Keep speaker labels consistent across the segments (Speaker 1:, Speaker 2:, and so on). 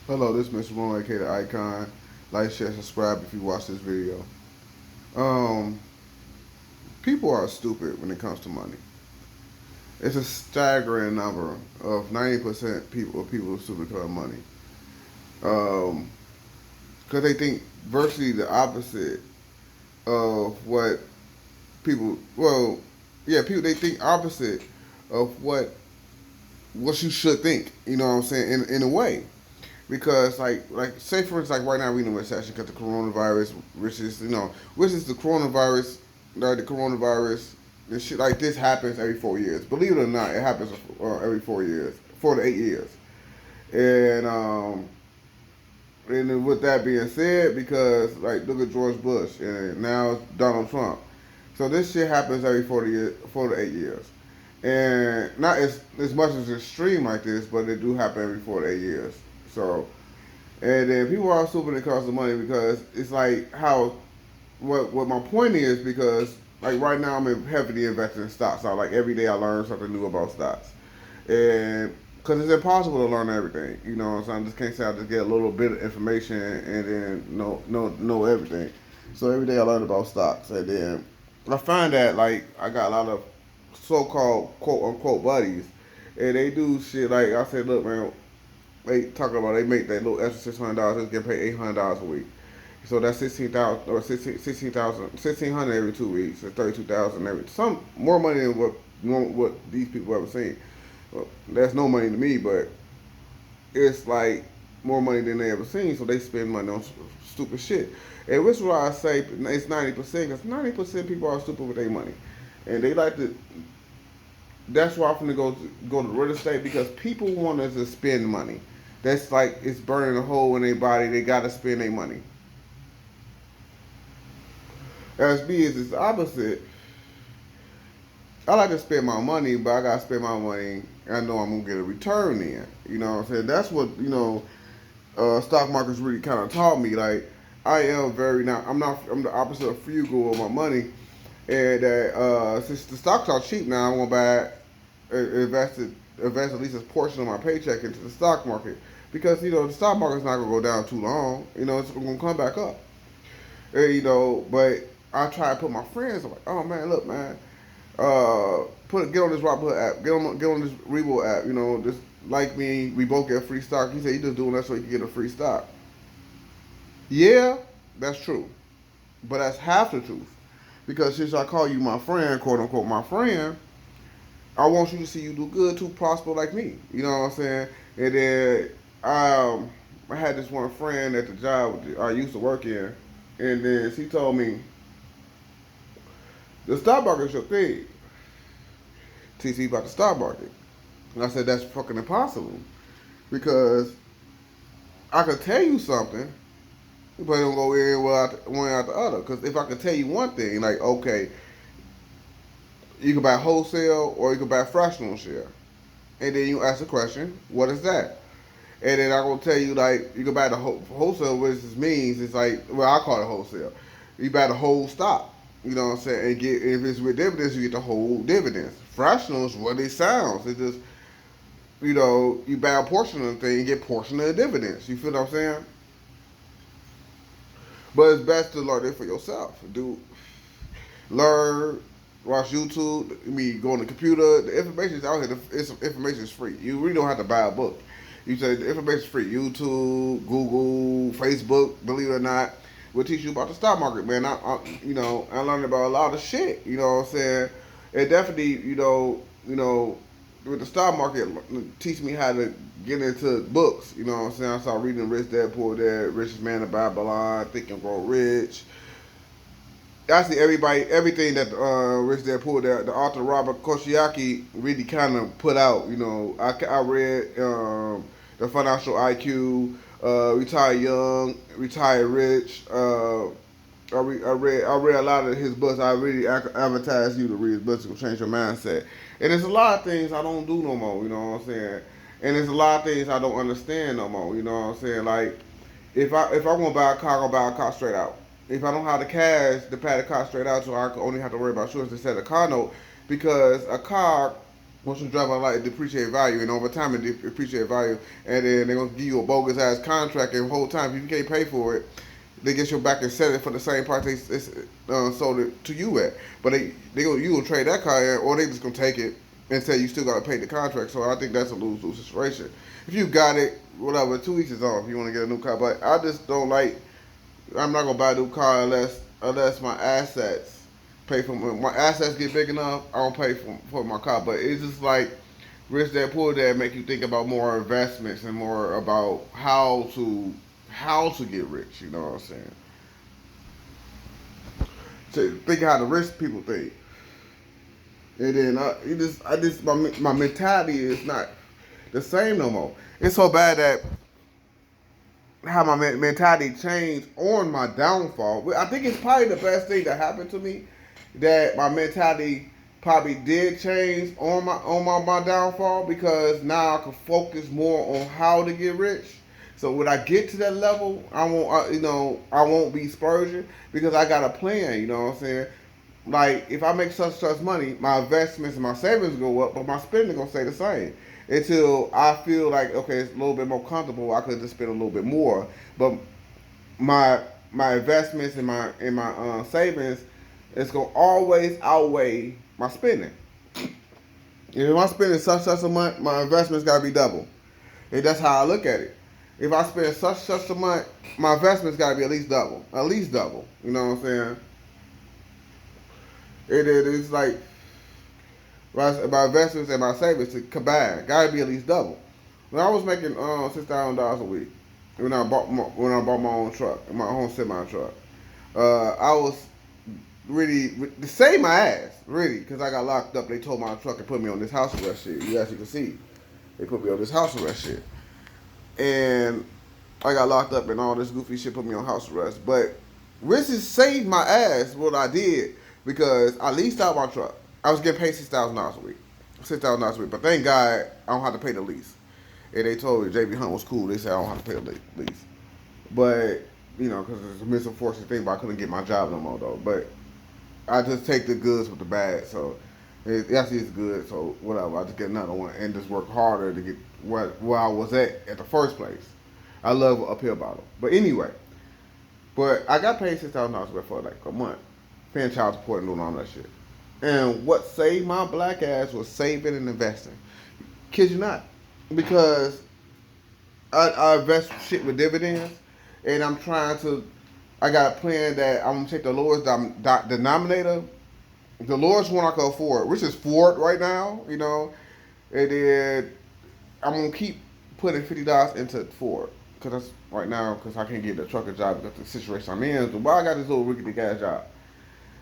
Speaker 1: Hello, this is Mr. Ron, aka the Icon. Like, share, subscribe if you watch this video. Um, People are stupid when it comes to money. It's a staggering number of 90% people are stupid because of money. Um, because they think virtually the opposite of what people. Well, yeah, people they think opposite of what you should think. You know what I'm saying? In a way, because like say for instance, like right now we're in a recession because the coronavirus, which is the coronavirus, the coronavirus and shit like this happens every 4 years. Believe it or not, it happens every 4 years, 4 to 8 years, and and with that being said, because like look at George Bush and now Donald Trump, so this shit happens every 4 to 8 years, and not as much as extreme like this, but it do happen every 4 to 8 years. So and then people are stupid when it comes to money because it's like how what my point is because like right now I'm heavily invested in stocks. So like every day I learn something new about stocks, and because it's impossible to learn everything, you know. So I just can't say I just get a little bit of information and then know everything. So every day I learn about stocks, and then I find that like I got a lot of so-called quote unquote buddies, and they do shit like I said, look man, they talking about they make that little extra $600, they get paid $800 a week. So that's 16,000 or 1600 every 2 weeks, or 32,000 every some more money than what these people ever seen. Well, that's no money to me, but it's like more money than they ever seen. So they spend money on stupid shit, and which is why I say it's 90% because 90% people are stupid with their money, and they like to. That's why I'm gonna go to real estate because people want us to spend money. That's like it's burning a hole in their body. They gotta spend their money. As me is the opposite. I like to spend my money, but I gotta spend my money. I know I'm gonna get a return in. You know what I'm saying? That's what stock markets really kind of taught me. Like I am very now. I'm the opposite of frugal with my money, and since the stocks are cheap now, I'm gonna invest invest at least a portion of my paycheck into the stock market because the stock market's not gonna go down too long. It's gonna come back up. But I try to put my friends. I'm like, oh man, look man, get on this Robinhood app, get on this Revo app. Just like me, we both get free stock. He said he just doing that so he can get a free stock. Yeah, that's true, but that's half the truth. Because since I call you my friend, quote unquote my friend, I want you to see you do good to prosper like me. You know what I'm saying? And then I had this one friend at the job I used to work in, and then she told me the stock market's your thing. TC about the stock market. And I said that's fucking impossible because I could tell you something, but it don't go in one out the other. Because if I could tell you one thing, like okay, you can buy wholesale or you can buy fractional share, and then you ask the question, what is that? And then I'm gonna tell you like you can buy the wholesale, which means it's like I call it wholesale. You buy the whole stock. You know what I'm saying? And get if it's with dividends, you get the whole dividends. Fractionals, what it sounds. It just you buy a portion of the thing, you get a portion of the dividends. You feel what I'm saying? But it's best to learn it for yourself. Learn, watch YouTube. I mean, go on the computer. The information is out here. Information is free. You really don't have to buy a book. You say the information is free. YouTube, Google, Facebook. Believe it or not, will teach you about the stock market, man. I learned about a lot of shit. You know what I'm saying? It definitely, with the stock market, teach me how to get into books. You know what I'm saying? I started reading Rich Dad Poor Dad, Richest Man in Babylon, Think and Grow Rich. Actually, everything that Rich Dad Poor Dad, the author Robert Kiyosaki really kind of put out. I read the Financial IQ, Retire Young, Retire Rich. I read a lot of his books. I really advertise you to read his books to change your mindset. And there's a lot of things I don't do no more. You know what I'm saying? And there's a lot of things I don't understand no more. You know what I'm saying? Like if I want to buy a car, I'll buy a car straight out. If I don't have the cash to pay the car straight out, so I only have to worry about insurance instead of a car note, because a car Once you drive a lot, it depreciate value, and over time it depreciate value, and then they're gonna give you a bogus ass contract, and the whole time if you can't pay for it, they get you back and sell it for the same price they sold it to you at. But you gonna trade that car in, or they just gonna take it and say you still gotta pay the contract. So I think that's a lose-lose situation. If you got it, whatever, 2 weeks is off. You want to get a new car, but I just don't like. I'm not gonna buy a new car unless my assets pay for my assets get big enough. I don't pay for my car, but it's just like Rich Dad Poor Dad make you think about more investments and more about how to get rich. You know what I'm saying? To think how the rich people think, and then my mentality is not the same no more. It's so bad that how my mentality changed on my downfall. I think it's probably the best thing that happened to me, that my mentality probably did change on my downfall, because now I can focus more on how to get rich. So when I get to that level, I won't be splurging because I got a plan. You know what I'm saying? Like if I make such money, my investments and my savings go up, but my spending gonna stay the same until I feel like okay, it's a little bit more comfortable. I could just spend a little bit more, but my my investments and my savings, it's gonna always outweigh my spending. If I'm spending such a month, my investments gotta be double. And that's how I look at it. If I spend such a month, my investments gotta be at least double. At least double. You know what I'm saying? It's like my investments and my savings to combine gotta be at least double. When I was making $6,000 a week, when I bought my own truck, my own semi truck, I was really to save my ass, really, because I got locked up. They told my truck and put me on this house arrest shit. You guys can see, they put me on this house arrest shit, and I got locked up and all this goofy shit put me on house arrest. But this has saved my ass what I did because I leased out my truck. I was getting paid $6,000 a week, $6,000 a week. But thank God I don't have to pay the lease. And they told me JB Hunt was cool. They said I don't have to pay the lease. But because it's a misfortunate thing, but I couldn't get my job no more though. But I just take the goods with the bad. So actually it's good. So whatever. I just get another one and just work harder to get where I was at the first place. I love uphill battle. But anyway, I got paid $6,000 for like a month, paying child support and doing all that shit. And what saved my black ass was saving and investing. Kid you not, because I invest shit with dividends, and I'm trying to. I got a plan that I'm gonna take the lowest denominator, the lowest one I can afford, which is Ford right now. And then I'm gonna keep putting $50 into Ford because that's right now because I can't get a trucker job because of the situation I'm in. So, but I got this little rickety gas job,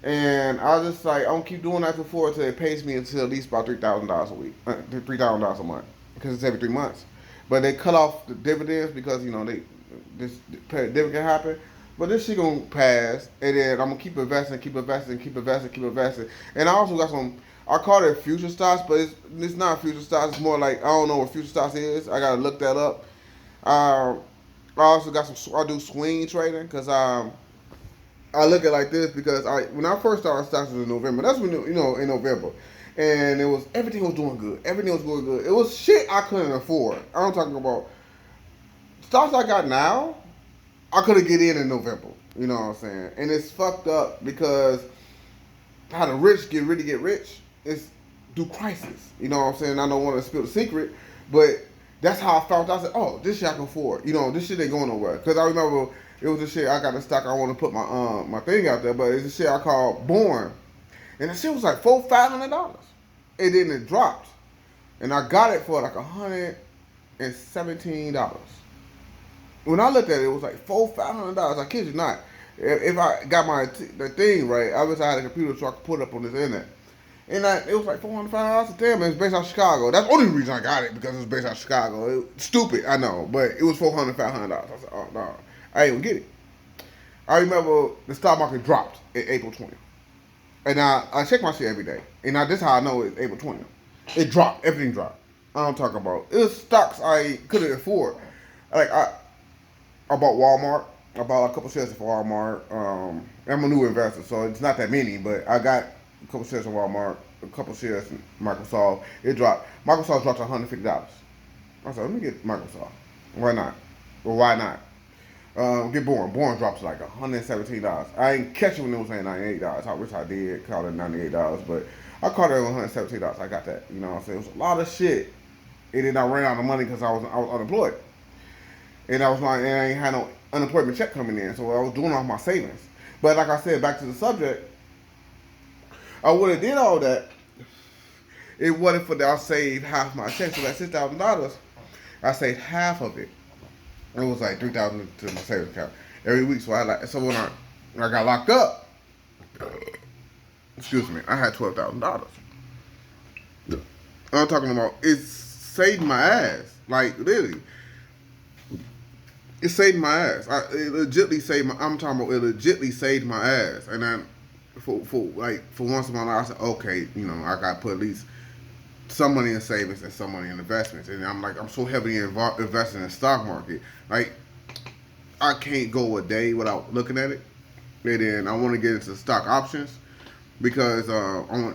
Speaker 1: and I was just like I'm gonna keep doing that for Ford until it pays me until at least about $3,000 a week, $3,000 a month because it's every 3 months. But they cut off the dividends because this dividend can happen. But this shit gonna pass, and then I'm gonna keep investing, keep investing, keep investing, keep investing. And I also got some. I call it future stocks, but it's not future stocks. It's more like I don't know what future stocks is. I gotta look that up. I also got some. I do swing trading because I look at it like this because when I first started stocks was in November. That's when in November, and everything was doing good. Everything was going good. It was shit I couldn't afford. I'm talking about stocks I got now. I couldn't get in November. You know what I'm saying? And it's fucked up because how the rich really get rich is through crisis. You know what I'm saying? I don't want to spill the secret, but that's how I found out. I said, oh, this shit I can afford. This shit ain't going nowhere. Because I remember it was the shit I got the stock I want to put my thing out there, but it's the shit I call Born. And the shit was like $500. And then it dropped. And I got it for like $117. When I looked at it, it was like $500. I kid you not. If I got the thing right, I wish I had a computer so I could put it up on this internet. And it was like $405. Damn, it's based out of Chicago. That's the only reason I got it because it was based out of Chicago. Stupid, I know, but it was $500. I said, oh no, I ain't gonna get it. I remember the stock market dropped in April 20th, and I check my shit every day, and this is how I know it's April 20th. It dropped, everything dropped. I'm talking about it was stocks I couldn't afford. Like I bought Walmart. I bought a couple shares of Walmart. I'm a new investor, so it's not that many, but I got a couple shares of Walmart. a couple shares in Microsoft. It dropped. Microsoft dropped $150. I said, let me get Microsoft. Why not? Well, why not? Get Born. Born drops like $117. I ain't catch it when it was at $98. I wish I did call it $98, but I caught it at $117. I got that. You know what I'm saying? It was a lot of shit. And then I ran out of money because I was unemployed. And I was like, and I ain't had no unemployment check coming in, so I was doing off my savings. But like I said, back to the subject, I would have did all that. It wasn't for that I saved half my check, so that $6,000, I saved half of it. It was like $3,000 to my savings account every week. So when I got locked up, excuse me, I had $12,000. I'm talking about it saved my ass, like literally. It saved my ass. It legitly saved my. I'm talking about it legitly saved my ass. And then for once in my life, I said, okay, I got to put at least some money in savings and some money in investments. And I'm so heavily invested in the stock market. Like, I can't go a day without looking at it. And then I want to get into stock options because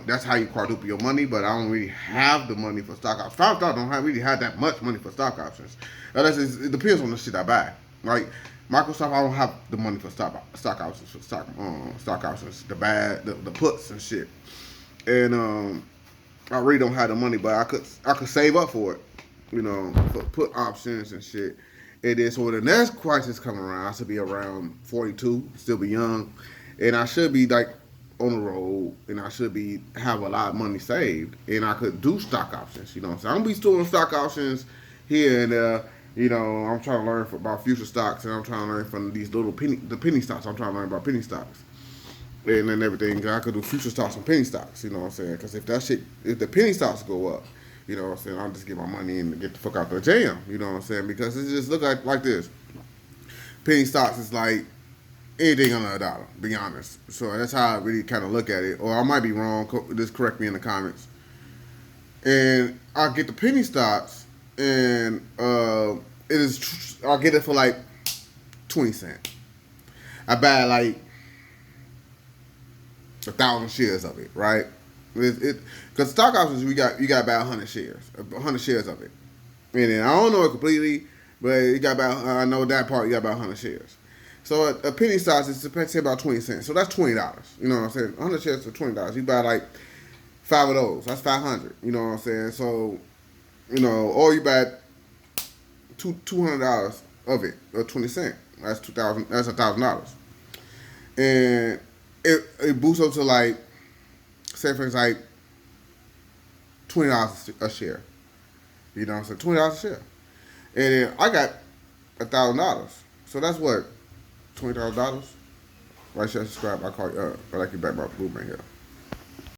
Speaker 1: that's how you quadruple your money. But I don't really have the money for stock options. I don't really have that much money for stock options. It depends on the shit I buy. Like Microsoft, I don't have the money for stock options, stock options, the puts and shit. And I really don't have the money, but I could save up for it, for put options and shit. And then so when the next crisis come around, I should be around 42, still be young, and I should be like on the road, and I should have a lot of money saved, and I could do stock options. You know what I'm saying? I'm gonna be doing stock options here and there. I'm trying to learn about future stocks, and I'm trying to learn from these little penny stocks. I'm trying to learn about penny stocks, and then everything. I could do future stocks and penny stocks. You know what I'm saying? Because if the penny stocks go up, you know what I'm saying, I'll just get my money in and get the fuck out the jam. You know what I'm saying? Because it just look like this. Penny stocks is like anything under $1, to be honest. So that's how I really kind of look at it. Or I might be wrong. Just correct me in the comments. And I'll get the penny stocks, and I'll get it for like 20 cents. I buy like 1,000 shares of it, right? Because stock options, you got to buy 100 shares of it. And then I don't know it completely, but you got about, I know that part, you got about 100 shares. So a penny stock is say about 20 cents. So that's $20. You know what I'm saying? 100 shares for $20. You buy like 5 of those. That's 500. You know what I'm saying? So, or you buy $200 of it, or 20 cents. That's $2,000. That's $1,000. And it boosts up to like, say for example, like $20 a share. You know what I'm saying? $20 a share. And then I got $1,000. So that's what? $20,000? Like, share, subscribe. I like you back, my movement here.